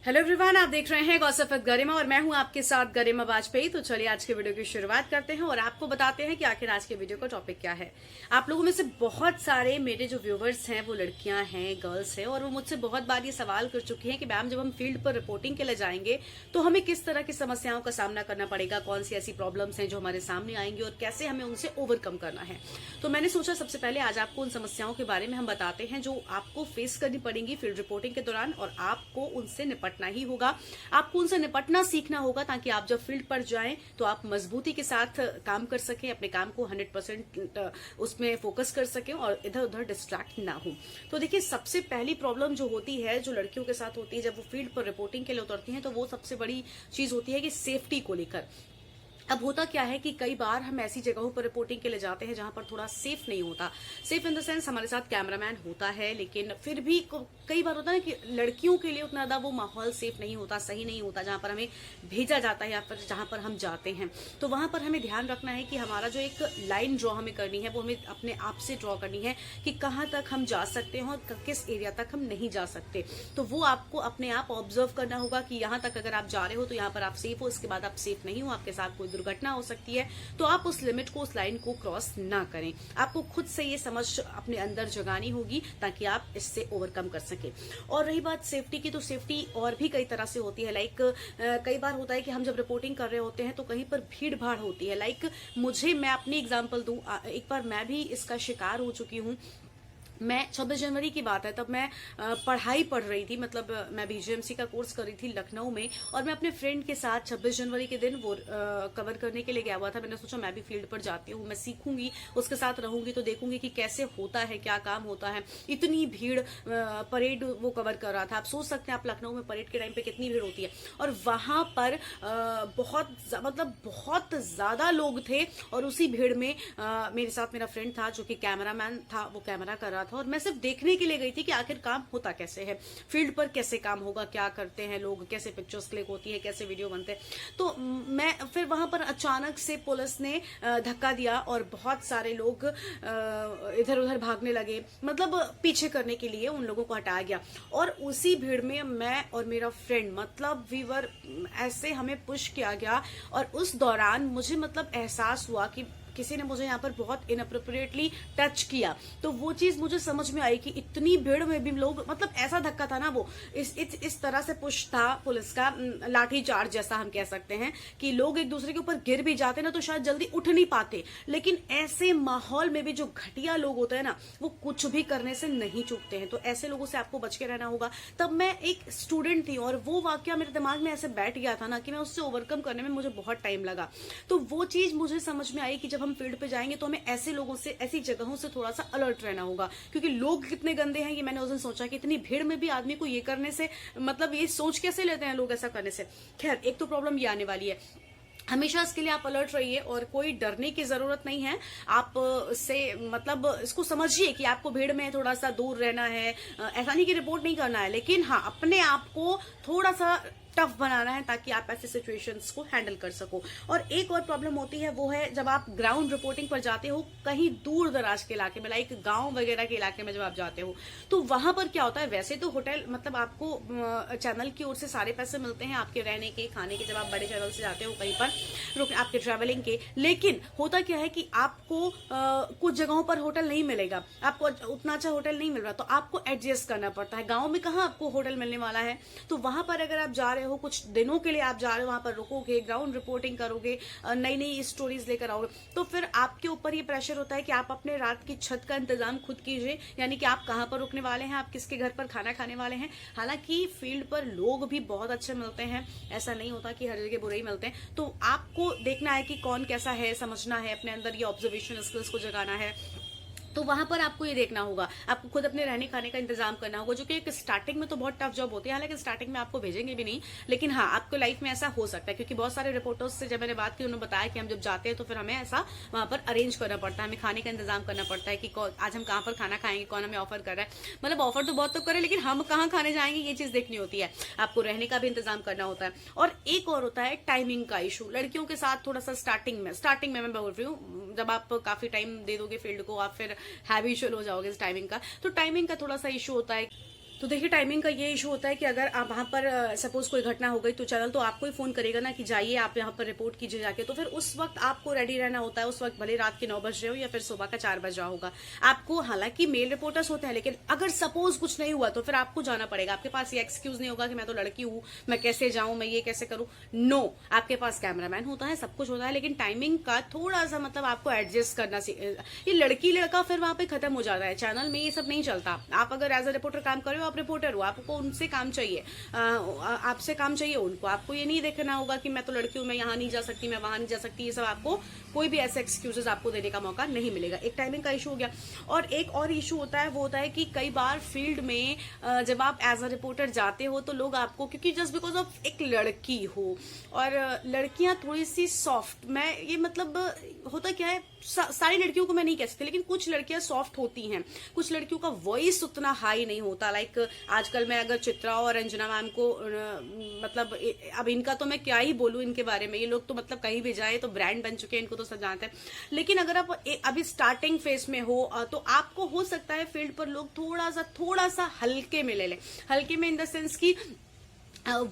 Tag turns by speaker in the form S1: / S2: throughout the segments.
S1: Hello everyone, आप देख रहे हैं गॉसिप विद गरिमा और मैं हूं आपके साथ गरिमा वाजपेयी। तो चलिए आज के वीडियो की शुरुआत करते हैं और आपको बताते हैं कि आखिर आज के वीडियो का टॉपिक क्या है। आप लोगों में से बहुत सारे मेरे जो व्यूवर्स हैं वो लड़कियां हैं, गर्ल्स हैं, और वो मुझसे बहुत बार ये सवाल कर चुकी हैं कि मैम जब हम फील्ड पर रिपोर्टिंग के लिए जाएंगे तो हमें किस तरह की समस्याओं का सामना करना पड़ेगा, कौन सी ऐसी प्रॉब्लम्स हैं जो हमारे सामने आएंगी और कैसे हमें उनसे ओवरकम करना है। तो मैंने सोचा सबसे पहले आज आपको उन समस्याओं के बारे में हम बताते हैं जो आपको फेस करनी पड़ेंगी फील्ड रिपोर्टिंग के दौरान, और आपको उनसे निपटना ही होगा। आपको उनसे निपटना सीखना होगा ताकि आप जब फील्ड पर जाएं तो आप मजबूती के साथ काम कर सकें, अपने काम को 100% उसमें फोकस कर सकें और इधर उधर डिस्ट्रैक्ट ना हो। तो देखिए, सबसे पहली प्रॉब्लम जो होती है, जो लड़कियों के साथ होती है जब वो फील्ड पर रिपोर्टिंग के लिए उतरती हैं, तो वो सबसे बड़ी चीज होती है कि सेफ्टी को लेकर। अब होता क्या है कि कई बार हम ऐसी जगहों पर रिपोर्टिंग के लिए जाते हैं जहां पर थोड़ा सेफ नहीं होता। सेफ इन द सेंस हमारे साथ कैमरामैन होता है, लेकिन फिर भी कई बार होता है कि लड़कियों के लिए उतना ज्यादा वो माहौल सेफ नहीं होता, सही नहीं होता जहां पर हमें भेजा जाता है या फिर जहां पर हम जाते हैं। तो वहां पर हमें ध्यान रखना है कि हमारा जो एक लाइन ड्रॉ हमें करनी है वो हमें अपने आप से ड्रॉ करनी है कि कहाँ तक हम जा सकते हैं और किस एरिया तक हम नहीं जा सकते। तो वो आपको अपने आप ऑब्जर्व करना होगा कि यहाँ तक अगर आप जा रहे हो तो यहाँ पर आप सेफ हो, इसके बाद आप सेफ नहीं हो, आपके साथ कोई दुर्घटना हो सकती है, तो आप उस लिमिट को, उस लाइन को क्रॉस ना करें। आपको खुद से ये समझ अपने अंदर जगानी होगी ताकि आप इससे ओवरकम कर सके। और रही बात सेफ्टी की, तो सेफ्टी और भी कई तरह से होती है। लाइक कई बार होता है कि हम जब रिपोर्टिंग कर रहे होते हैं तो कहीं पर भीड़ भाड़ होती है। लाइक मैं अपनी एग्जांपल दूं, एक बार मैं भी इसका शिकार हो चुकी हूं। मैं 26 जनवरी की बात है, तब मैं पढ़ाई पढ़ रही थी, मतलब मैं बीजीएमसी का कोर्स कर रही थी लखनऊ में, और मैं अपने फ्रेंड के साथ 26 जनवरी के दिन वो कवर करने के लिए गया हुआ था। मैंने सोचा मैं भी फील्ड पर जाती हूँ, मैं सीखूंगी, उसके साथ रहूंगी तो देखूंगी कि कैसे होता है, क्या काम होता है। इतनी भीड़, परेड वो कवर कर रहा था। आप सोच सकते हैं आप लखनऊ में परेड के टाइम पे कितनी भीड़ होती है, और वहां पर बहुत ज्यादा लोग थे। और उसी भीड़ में मेरे साथ मेरा फ्रेंड था जो कि कैमरामैन था, वो कैमरा कर रहा था, और मैं सिर्फ देखने के लिए गई थी कि आखिर काम होता कैसे है, फील्ड पर कैसे काम होगा, क्या करते हैं लोग, कैसे पिक्चर्स क्लिक होती है, कैसे वीडियो बनते हैं। तो मैं फिर वहां पर अचानक से पुलिस ने धक्का दिया और बहुत सारे लोग इधर उधर भागने लगे, मतलब पीछे करने के लिए उन लोगों को हटाया गया। और उसी भीड़ में मैं और मेरा फ्रेंड, मतलब वीवर, ऐसे हमें पुश किया गया। और उस दौरान मुझे मतलब एहसास हुआ कि किसी ने मुझे यहाँ पर बहुत इनअप्रोप्रिएटली टच किया। तो वो चीज मुझे समझ में आई कि इतनी भीड़ में भी लोग, मतलब ऐसा धक्का था ना, वो इस तरह से पुश था पुलिस का, लाठी चार्ज जैसा हम कह सकते हैं, कि लोग एक दूसरे के ऊपर गिर भी जाते ना तो शायद जल्दी उठ नहीं पाते। लेकिन ऐसे माहौल में भी जो घटिया लोग होते हैं ना, वो कुछ भी करने से नहीं चूकते हैं। तो ऐसे लोगों से आपको बच के रहना होगा। तब मैं एक स्टूडेंट थी और वो वाकया मेरे दिमाग में ऐसे बैठ गया था ना कि मैं उससे ओवरकम करने में मुझे बहुत टाइम लगा। तो वो चीज मुझे समझ में आई कि जब हम फील्ड पे जाएंगे तो हमें ऐसे लोगों से, ऐसी जगहों से थोड़ा सा अलर्ट रहना होगा, क्योंकि लोग कितने गंदे हैं ये मैंने उस दिन सोचा कि इतनी भीड़ में भी आदमी को ये करने से, मतलब ये सोच कैसे लेते हैं लोग ऐसा करने से। खैर, एक तो प्रॉब्लम ये आने वाली है। हमेशा इसके लिए आप अलर्ट रहिए और कोई डरने की जरूरत नहीं है। आप से मतलब इसको समझिए कि आपको भीड़ में थोड़ा सा दूर रहना है। ऐसा नहीं कि रिपोर्ट नहीं करना है, लेकिन हाँ, अपने आप को थोड़ा सा टफ बनाना है ताकि आप ऐसे सिचुएशंस को हैंडल कर सको। और एक और प्रॉब्लम होती है, वो है जब आप ग्राउंड रिपोर्टिंग पर जाते हो कहीं दूर दराज के इलाके में, लाइक गांव वगैरह के इलाके में जब आप जाते हो, तो वहां पर क्या होता है, वैसे तो होटल, मतलब आपको चैनल की ओर से सारे पैसे मिलते हैं आपके रहने के, खाने के, जब आप बड़े चैनल से जाते हो कहीं पर आपके ट्रेवलिंग के। लेकिन होता क्या है कि आपको कुछ जगहों पर होटल नहीं मिलेगा, आपको उतना अच्छा होटल नहीं मिल रहा, तो आपको एडजस्ट करना पड़ता है। गाँव में कहाँ आपको होटल मिलने वाला है। तो वहां पर अगर आप जा रहे हो, कुछ दिनों के लिए आप जा रहे हो, वहां पर रुकोगे, ग्राउंड रिपोर्टिंग करोगे, नई नई स्टोरीज लेकर आओगे, तो फिर आपके ऊपर ये प्रेशर होता है कि आप अपने रात की छत का इंतजाम खुद कीजिए, यानी कि आप कहां पर रुकने वाले हैं, आप किसके घर पर खाना खाने वाले हैं। हालांकि फील्ड पर लोग भी बहुत अच्छे मिलते हैं, ऐसा नहीं होता कि हर जगह बुरे ही मिलते हैं। तो आपको देखना है कि कौन कैसा है, समझना है, अपने अंदर ये ऑब्जर्वेशन स्किल्स को जगाना है। तो वहां पर आपको ये देखना होगा, आपको खुद अपने रहने खाने का इंतजाम करना होगा, जो कि एक स्टार्टिंग में तो बहुत टफ जॉब होती है। हालांकि स्टार्टिंग में आपको भेजेंगे भी नहीं, लेकिन हाँ, आपको लाइफ में ऐसा हो सकता है, क्योंकि बहुत सारे रिपोर्टर्स से जब मैंने बात की, उन्होंने बताया कि हम जब जाते हैं तो फिर हमें ऐसा वहां पर अरेंज करना पड़ता है, हमें खाने का इंतजाम करना पड़ता है कि आज हम कहाँ पर खाना खाएंगे, कौन हमें ऑफर कर रहा है। मतलब ऑफर तो बहुत तो करे, लेकिन हम कहाँ खाने जाएंगे ये चीज देखनी होती है। आपको रहने का भी इंतजाम करना होता है। और एक और होता है टाइमिंग का इशू। लड़कियों के साथ थोड़ा सा स्टार्टिंग में मैं बोल रही हूँ, जब आप काफी टाइम दे दोगे फील्ड को, आप फिर हैबिचुअल हो जाओगे इस टाइमिंग का, तो टाइमिंग का थोड़ा सा इशू होता है। तो देखिए टाइमिंग का ये इशू होता है कि अगर आप वहां पर सपोज कोई घटना हो गई तो चैनल तो आपको ही फोन करेगा ना कि जाइए आप यहाँ पर रिपोर्ट कीजिए जाके, तो फिर उस वक्त आपको रेडी रहना होता है। उस वक्त भले रात के 9 बज रहे हो या फिर सुबह का 4 बज रहा होगा आपको, हालांकि मेल रिपोर्टर्स होते हैं, लेकिन अगर सपोज कुछ नहीं हुआ तो फिर आपको जाना पड़ेगा। आपके पास ये एक्सक्यूज नहीं होगा कि मैं तो लड़की हूं, मैं कैसे जाऊं, मैं ये कैसे करूं। नो, आपके पास कैमरामैन होता है, सब कुछ होता है, लेकिन टाइमिंग का थोड़ा सा मतलब आपको एडजस्ट करना। ये लड़की लड़का फिर वहां पे खत्म हो जाता है, चैनल में ये सब नहीं चलता। आप अगर एज अ रिपोर्टर काम कर रहे हो, आप रिपोर्टर हो, आपको उनसे काम चाहिए, आपसे काम चाहिए उनको। आपको ये नहीं देखना होगा कि मैं तो लड़की हूं, मैं यहाँ नहीं जा सकती, मैं वहां नहीं जा सकती। ये सब आपको कोई भी ऐसे एक्सक्यूजेस आपको देने का मौका नहीं मिलेगा। एक टाइमिंग का इशू हो गया। और एक और इशू होता है, वो होता है कि कई बार फील्ड में जब आप एज अ रिपोर्टर जाते हो तो लोग आपको, क्योंकि जस्ट बिकॉज ऑफ एक लड़की हो, और लड़कियां थोड़ी सी सॉफ्ट, मैं ये मतलब होता क्या है, सारी लड़कियों को मैं नहीं कह सकती, लेकिन कुछ लड़कियां सॉफ्ट होती हैं, कुछ लड़कियों का वॉइस उतना हाई नहीं होता। लाइक आजकल मैं अगर चित्रा और अंजना मैम को मतलब अब इनका तो मैं क्या ही बोलूं इनके बारे में, ये लोग तो मतलब कहीं भी जाए तो ब्रांड बन चुके हैं, इनको तो सब जानते हैं। लेकिन अगर आप अभी स्टार्टिंग फेज में हो तो आपको हो सकता है फील्ड पर लोग थोड़ा सा हल्के में ले लें। हल्के में इन द सेंस की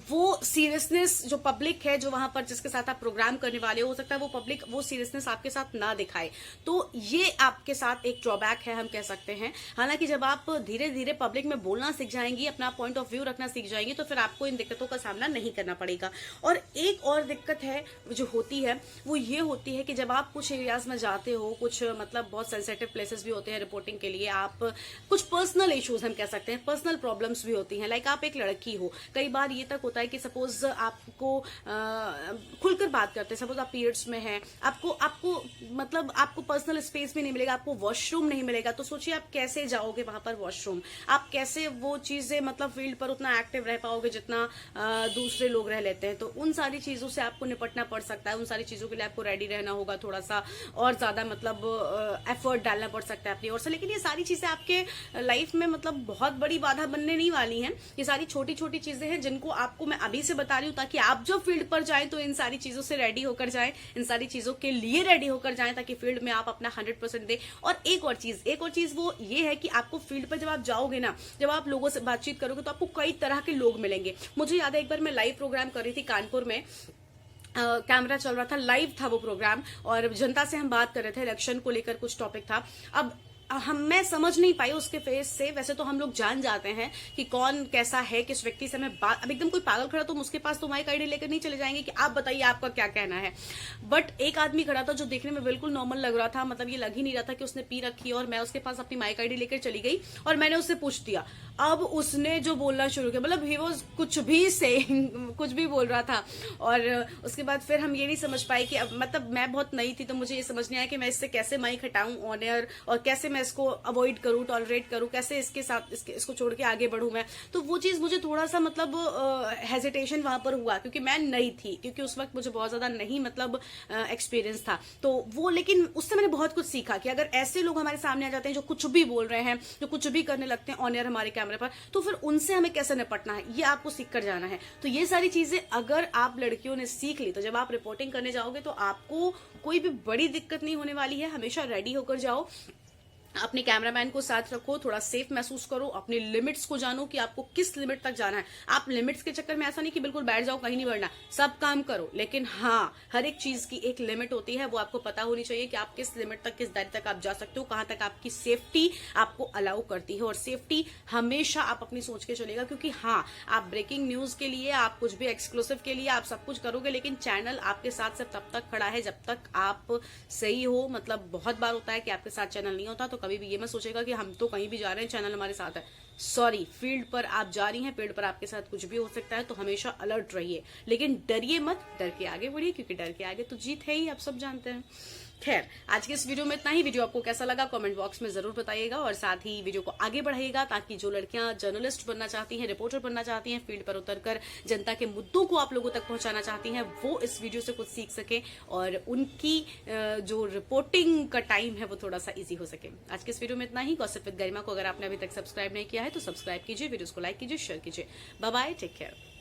S1: वो सीरियसनेस जो पब्लिक है, जो वहां पर जिसके साथ आप प्रोग्राम करने वाले हो सकता है वो पब्लिक वो सीरियसनेस आपके साथ ना दिखाए, तो ये आपके साथ एक ड्रॉबैक है, हम कह सकते हैं। हालांकि जब आप धीरे धीरे पब्लिक में बोलना सीख जाएंगी, अपना पॉइंट ऑफ व्यू रखना सीख जाएंगी, तो फिर आपको इन दिक्कतों का सामना नहीं करना पड़ेगा। और एक और दिक्कत है जो होती है वो ये होती है कि जब आप कुछ एरियाज में जाते हो, कुछ मतलब बहुत सेंसिटिव प्लेसेस भी होते हैं रिपोर्टिंग के लिए, आप कुछ पर्सनल इश्यूज हम कह सकते हैं, पर्सनल प्रॉब्लम्स भी होती हैं। लाइक आप एक लड़की हो, कई बार ये तक होता है कि सपोज आपको खुलकर बात करते हैं, सपोज आप पीरियड्स में हैं, आपको मतलब आपको पर्सनल स्पेस भी नहीं मिलेगा, आपको वॉशरूम नहीं मिलेगा, तो सोचिए आप कैसे जाओगे वहां पर वॉशरूम, आप कैसे वो चीजें मतलब फील्ड पर उतना एक्टिव रह पाओगे जितना दूसरे लोग रह लेते हैं। तो उन सारी चीजों से आपको निपटना पड़ सकता है, उन सारी चीजों के लिए आपको रेडी रहना होगा, थोड़ा सा और ज्यादा मतलब एफर्ट डालना पड़ सकता है अपनी ओर से। लेकिन ये सारी चीजें आपके लाइफ में मतलब बहुत बड़ी बाधा बनने नहीं वाली हैं, ये सारी छोटी छोटी चीजें हैं जिनको आपको मैं अभी से बता रही हूँ, ताकि आप जब फील्ड पर जाएं तो इन सारी चीजों से रेडी होकर जाएं, इन सारी चीजों के लिए रेडी होकर जाएं, ताकि फील्ड में आप अपना 100% दें। और एक और चीज वो ये है कि आपको फील्ड पर जब आप जाओगे ना, जब आप लोगों से बातचीत करोगे तो आपको कई तरह के लोग मिलेंगे। मुझे याद है एक बार मैं लाइव प्रोग्राम कर रही थी कानपुर में, कैमरा चल रहा था, लाइव था वो प्रोग्राम, और जनता से हम बात कर रहे थे, इलेक्शन को लेकर कुछ टॉपिक था। अब मैं समझ नहीं पाई उसके फेस से, वैसे तो हम लोग जान जाते हैं कि कौन कैसा है, किस व्यक्ति से हमें बात। अब एकदम कोई पागल खड़ा तो उसके पास तो माइक आईडी लेकर नहीं चले जाएंगे कि आप बताइए आपका क्या कहना है। बट एक आदमी खड़ा था जो देखने में बिल्कुल नॉर्मल लग रहा था, मतलब ये लग ही नहीं रहा था कि उसने पी रखी है, और मैं उसके पास अपनी माइक आईडी लेकर चली गई और मैंने उससे पूछ दिया। अब उसने जो बोलना शुरू किया, मतलब ही वाज कुछ भी से कुछ भी बोल रहा था। और उसके बाद फिर हम ये नहीं समझ पाए कि अब मतलब मैं बहुत नई थी तो मुझे ये समझ नहीं आया कि मैं इससे कैसे माइक हटाऊं ऑन एयर, और कैसे मैं इसको अवॉइड करूं, टॉलरेट करूं, कैसे इसके साथ इसको छोड़ के आगे बढ़ूं मैं। तो वो चीज मुझे थोड़ा सा मतलब हेजिटेशन वहां पर हुआ, क्योंकि मैं नई थी, क्योंकि उस वक्त मुझे बहुत ज्यादा नहीं मतलब एक्सपीरियंस था। तो वो, लेकिन उससे मैंने बहुत कुछ सीखा कि अगर ऐसे लोग हमारे सामने आ जाते हैं जो कुछ भी बोल रहे हैं, जो कुछ भी करने लगते हैं ऑन एयर हमारे कैमरे पर, तो फिर उनसे हमें कैसे निपटना है ये आपको सीख कर जाना है। तो ये सारी चीजें अगर आप लड़कियों ने सीख ली तो जब आप रिपोर्टिंग करने जाओगे तो आपको कोई भी बड़ी दिक्कत नहीं होने वाली है। हमेशा रेडी होकर जाओ, अपने कैमरामैन को साथ रखो, थोड़ा सेफ महसूस करो, अपने लिमिट्स को जानो कि आपको किस लिमिट तक जाना है। आप लिमिट्स के चक्कर में ऐसा नहीं कि बिल्कुल बैठ जाओ, कहीं नहीं बढ़ना, सब काम करो, लेकिन हाँ हर एक चीज की एक लिमिट होती है, वो आपको पता होनी चाहिए कि आप किस लिमिट तक, किस दायरे तक आप जा सकते हो, कहां तक आपकी सेफ्टी आपको अलाउ करती है। और सेफ्टी हमेशा आप अपनी सोच के चलेगा, क्योंकि हाँ आप ब्रेकिंग न्यूज के लिए, आप कुछ भी एक्सक्लूसिव के लिए आप सब कुछ करोगे, लेकिन चैनल आपके साथ सिर्फ तब तक खड़ा है जब तक आप सही हो। मतलब बहुत बार होता है कि आपके साथ चैनल नहीं होता, तो कभी भी ये मत सोचेगा कि हम तो कहीं भी जा रहे हैं चैनल हमारे साथ है। सॉरी, फील्ड पर आप जा रही हैं, फील्ड पर आपके साथ कुछ भी हो सकता है, तो हमेशा अलर्ट रहिए, लेकिन डरिए मत, डर के आगे बढ़िए, क्योंकि डर के आगे तो जीत है ही, आप सब जानते हैं। खैर, आज के इस वीडियो में इतना ही। वीडियो आपको कैसा लगा कमेंट बॉक्स में जरूर बताइएगा, और साथ ही वीडियो को आगे बढ़ाइएगा, ताकि जो लड़कियां जर्नलिस्ट बनना चाहती हैं, रिपोर्टर बनना चाहती हैं, फील्ड पर उतरकर जनता के मुद्दों को आप लोगों तक पहुंचाना चाहती हैं, वो इस वीडियो से कुछ सीख सके और उनकी जो रिपोर्टिंग का टाइम है वो थोड़ा सा ईजी हो सके। आज के इस वीडियो में इतना ही। गॉसिप विद गरिमा को अगर आपने अभी तक सब्सक्राइब नहीं किया है तो सब्सक्राइब कीजिए, वीडियोस को लाइक कीजिए, शेयर कीजिए। Bye bye, take care.